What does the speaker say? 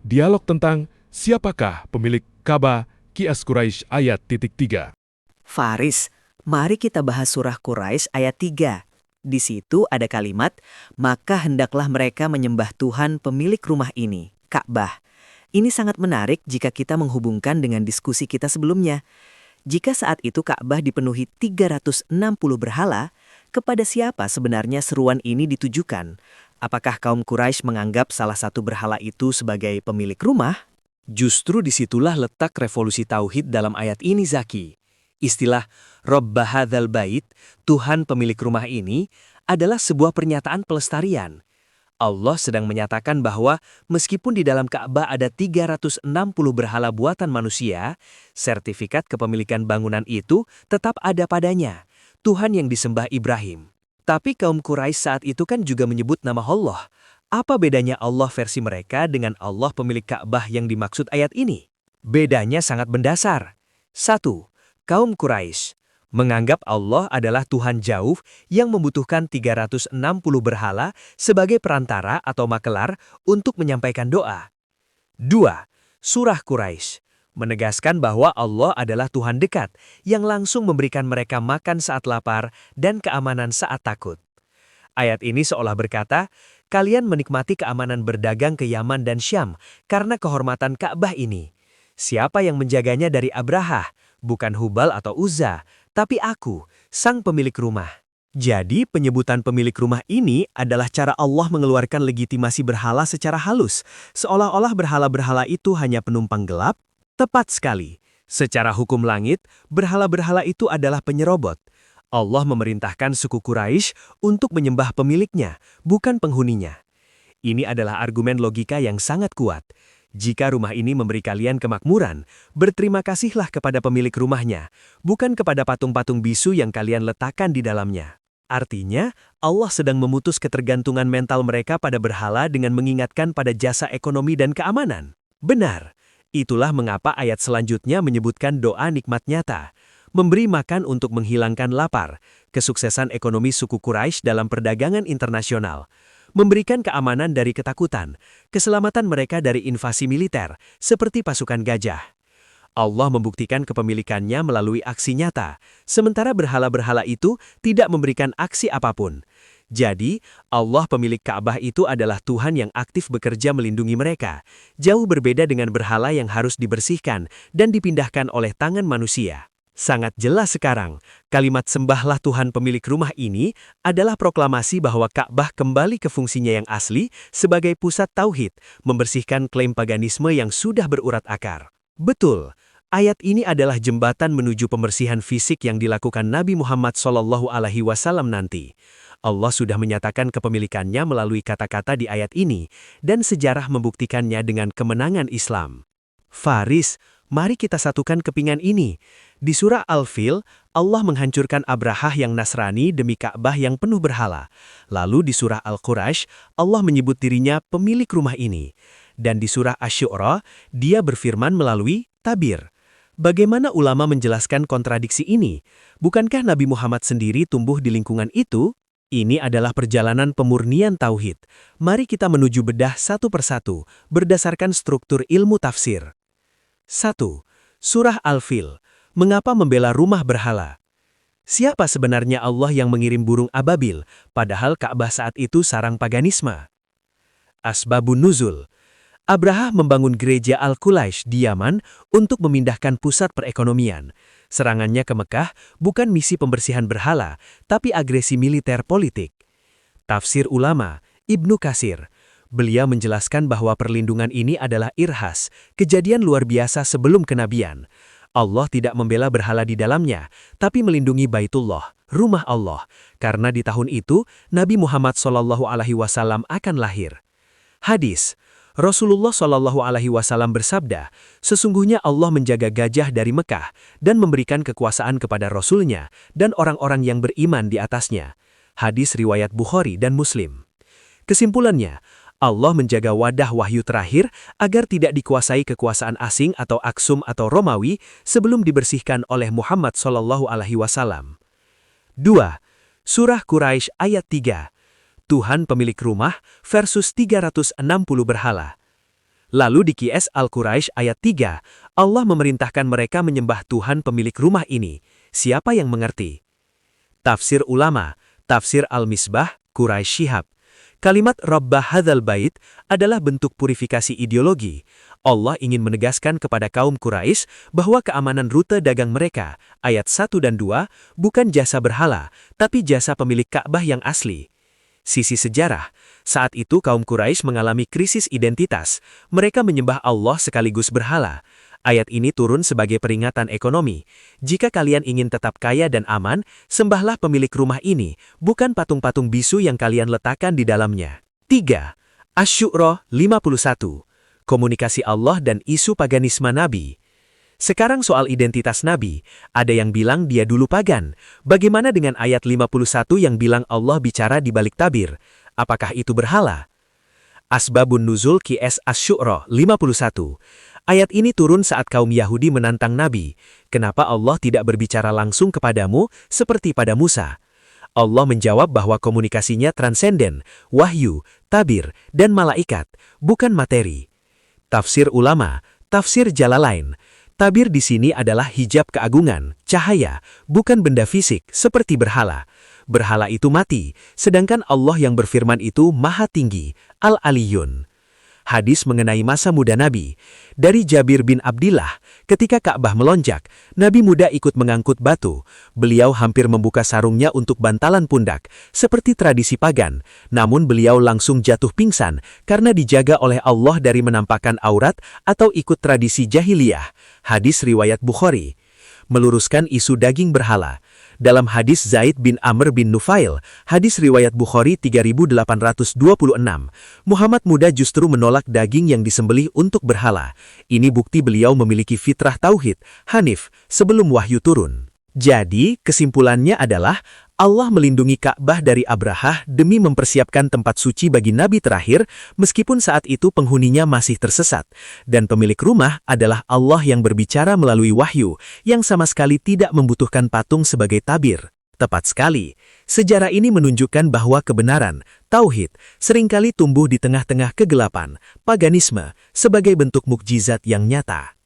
Dialog tentang siapakah pemilik Ka'bah Qiyas Quraisy ayat 3. Faris, mari kita bahas surah Quraisy ayat 3. Di situ ada kalimat, maka hendaklah mereka menyembah Tuhan pemilik rumah ini, Ka'bah. Ini sangat menarik jika kita menghubungkan dengan diskusi kita sebelumnya. Jika saat itu Ka'bah dipenuhi 360 berhala, kepada siapa sebenarnya seruan ini ditujukan? Apakah kaum Quraisy menganggap salah satu berhala itu sebagai pemilik rumah? Justru disitulah letak revolusi tauhid dalam ayat ini, Zaki. Istilah Robba hadzal bait, Tuhan pemilik rumah ini, adalah sebuah pernyataan pelestarian. Allah sedang menyatakan bahwa meskipun di dalam Ka'bah ada 360 berhala buatan manusia, sertifikat kepemilikan bangunan itu tetap ada padanya, Tuhan yang disembah Ibrahim. Tapi kaum Quraisy saat itu kan juga menyebut nama Allah. Apa bedanya Allah versi mereka dengan Allah pemilik Ka'bah yang dimaksud ayat ini? Bedanya sangat mendasar. 1. Kaum Quraisy menganggap Allah adalah Tuhan jauh yang membutuhkan 360 berhala sebagai perantara atau makelar untuk menyampaikan doa. 2. Surah Quraisy menegaskan bahwa Allah adalah Tuhan dekat yang langsung memberikan mereka makan saat lapar dan keamanan saat takut. Ayat ini seolah berkata, kalian menikmati keamanan berdagang ke Yaman dan Syam karena kehormatan Ka'bah ini. Siapa yang menjaganya dari Abrahah, bukan Hubal atau Uzza, tapi aku, sang pemilik rumah. Jadi penyebutan pemilik rumah ini adalah cara Allah mengeluarkan legitimasi berhala secara halus, seolah-olah berhala-berhala itu hanya penumpang gelap. Tepat sekali. Secara hukum langit, berhala-berhala itu adalah penyerobot. Allah memerintahkan suku Quraisy untuk menyembah pemiliknya, bukan penghuninya. Ini adalah argumen logika yang sangat kuat. Jika rumah ini memberi kalian kemakmuran, berterima kasihlah kepada pemilik rumahnya, bukan kepada patung-patung bisu yang kalian letakkan di dalamnya. Artinya, Allah sedang memutus ketergantungan mental mereka pada berhala dengan mengingatkan pada jasa ekonomi dan keamanan. Benar. Itulah mengapa ayat selanjutnya menyebutkan doa nikmat nyata, memberi makan untuk menghilangkan lapar, kesuksesan ekonomi suku Quraisy dalam perdagangan internasional, memberikan keamanan dari ketakutan, keselamatan mereka dari invasi militer, seperti pasukan gajah. Allah membuktikan kepemilikannya melalui aksi nyata, sementara berhala-berhala itu tidak memberikan aksi apapun. Jadi, Allah pemilik Ka'bah itu adalah Tuhan yang aktif bekerja melindungi mereka, jauh berbeda dengan berhala yang harus dibersihkan dan dipindahkan oleh tangan manusia. Sangat jelas sekarang, kalimat sembahlah Tuhan pemilik rumah ini adalah proklamasi bahwa Ka'bah kembali ke fungsinya yang asli sebagai pusat tauhid, membersihkan klaim paganisme yang sudah berurat akar. Betul, ayat ini adalah jembatan menuju pembersihan fisik yang dilakukan Nabi Muhammad SAW nanti. Allah sudah menyatakan kepemilikannya melalui kata-kata di ayat ini, dan sejarah membuktikannya dengan kemenangan Islam. Faris, mari kita satukan kepingan ini. Di surah Al-Fil, Allah menghancurkan Abrahah yang Nasrani demi Ka'bah yang penuh berhala. Lalu di surah Al-Quraisy, Allah menyebut dirinya pemilik rumah ini. Dan di surah Asy-Syu'ara, dia berfirman melalui tabir. Bagaimana ulama menjelaskan kontradiksi ini? Bukankah Nabi Muhammad sendiri tumbuh di lingkungan itu? Ini adalah perjalanan pemurnian tauhid. Mari kita menuju bedah satu persatu, berdasarkan struktur ilmu tafsir. 1. Surah Al-Fil. Mengapa membela rumah berhala? Siapa sebenarnya Allah yang mengirim burung ababil, padahal Ka'bah saat itu sarang paganisme? Asbabun Nuzul. Abrahah membangun gereja Al-Qulaisy di Yaman untuk memindahkan pusat perekonomian. Serangannya ke Mekah bukan misi pembersihan berhala, tapi agresi militer politik. Tafsir ulama, Ibnu Katsir. Beliau menjelaskan bahwa perlindungan ini adalah irhas, kejadian luar biasa sebelum kenabian. Allah tidak membela berhala di dalamnya, tapi melindungi Baitullah, rumah Allah, karena di tahun itu Nabi Muhammad SAW akan lahir. Hadis, Rasulullah SAW bersabda, sesungguhnya Allah menjaga gajah dari Mekah dan memberikan kekuasaan kepada Rasulnya dan orang-orang yang beriman di atasnya. Hadis riwayat Bukhari dan Muslim. Kesimpulannya, Allah menjaga wadah wahyu terakhir agar tidak dikuasai kekuasaan asing atau Aksum atau Romawi sebelum dibersihkan oleh Muhammad SAW. 2. Surah Quraisy ayat 3. Tuhan pemilik rumah versus 360 berhala. Lalu di Qiyas Al-Quraisy ayat 3, Allah memerintahkan mereka menyembah Tuhan pemilik rumah ini. Siapa yang mengerti? Tafsir ulama, Tafsir Al-Misbah, Quraisy Shihab. Kalimat Rabbah hadzal bait adalah bentuk purifikasi ideologi. Allah ingin menegaskan kepada kaum Quraisy bahwa keamanan rute dagang mereka, ayat 1 dan 2, bukan jasa berhala, tapi jasa pemilik Ka'bah yang asli. Sisi sejarah, saat itu kaum Quraisy mengalami krisis identitas. Mereka menyembah Allah sekaligus berhala. Ayat ini turun sebagai peringatan ekonomi. Jika kalian ingin tetap kaya dan aman, sembahlah pemilik rumah ini, bukan patung-patung bisu yang kalian letakkan di dalamnya. 3. Asy-Syu'ara 51. Komunikasi Allah dan isu paganisme Nabi. Sekarang soal identitas Nabi, ada yang bilang dia dulu pagan. Bagaimana dengan ayat 51 yang bilang Allah bicara di balik tabir? Apakah itu berhala? Asbabun Nuzul Qiyas Asy-Syu'ara 51. Ayat ini turun saat kaum Yahudi menantang Nabi. Kenapa Allah tidak berbicara langsung kepadamu seperti pada Musa? Allah menjawab bahwa komunikasinya transenden, wahyu, tabir, dan malaikat, bukan materi. Tafsir ulama, Tafsir Jalalain. Tabir di sini adalah hijab keagungan, cahaya, bukan benda fisik seperti berhala. Berhala itu mati, sedangkan Allah yang berfirman itu maha tinggi, Al-Aliyun. Hadis mengenai masa muda Nabi. Dari Jabir bin Abdillah, ketika Ka'bah melonjak, Nabi muda ikut mengangkut batu. Beliau hampir membuka sarungnya untuk bantalan pundak, seperti tradisi pagan. Namun beliau langsung jatuh pingsan karena dijaga oleh Allah dari menampakkan aurat atau ikut tradisi jahiliyah. Hadis riwayat Bukhari. Meluruskan isu daging berhala. Dalam hadis Zaid bin Amr bin Nufail, hadis riwayat Bukhari 3826, Muhammad muda justru menolak daging yang disembelih untuk berhala. Ini bukti beliau memiliki fitrah tauhid, Hanif, sebelum wahyu turun. Jadi, kesimpulannya adalah Allah melindungi Ka'bah dari Abrahah demi mempersiapkan tempat suci bagi Nabi terakhir, meskipun saat itu penghuninya masih tersesat. Dan pemilik rumah adalah Allah yang berbicara melalui wahyu, yang sama sekali tidak membutuhkan patung sebagai tabir. Tepat sekali, sejarah ini menunjukkan bahwa kebenaran, tauhid, seringkali tumbuh di tengah-tengah kegelapan, paganisme, sebagai bentuk mukjizat yang nyata.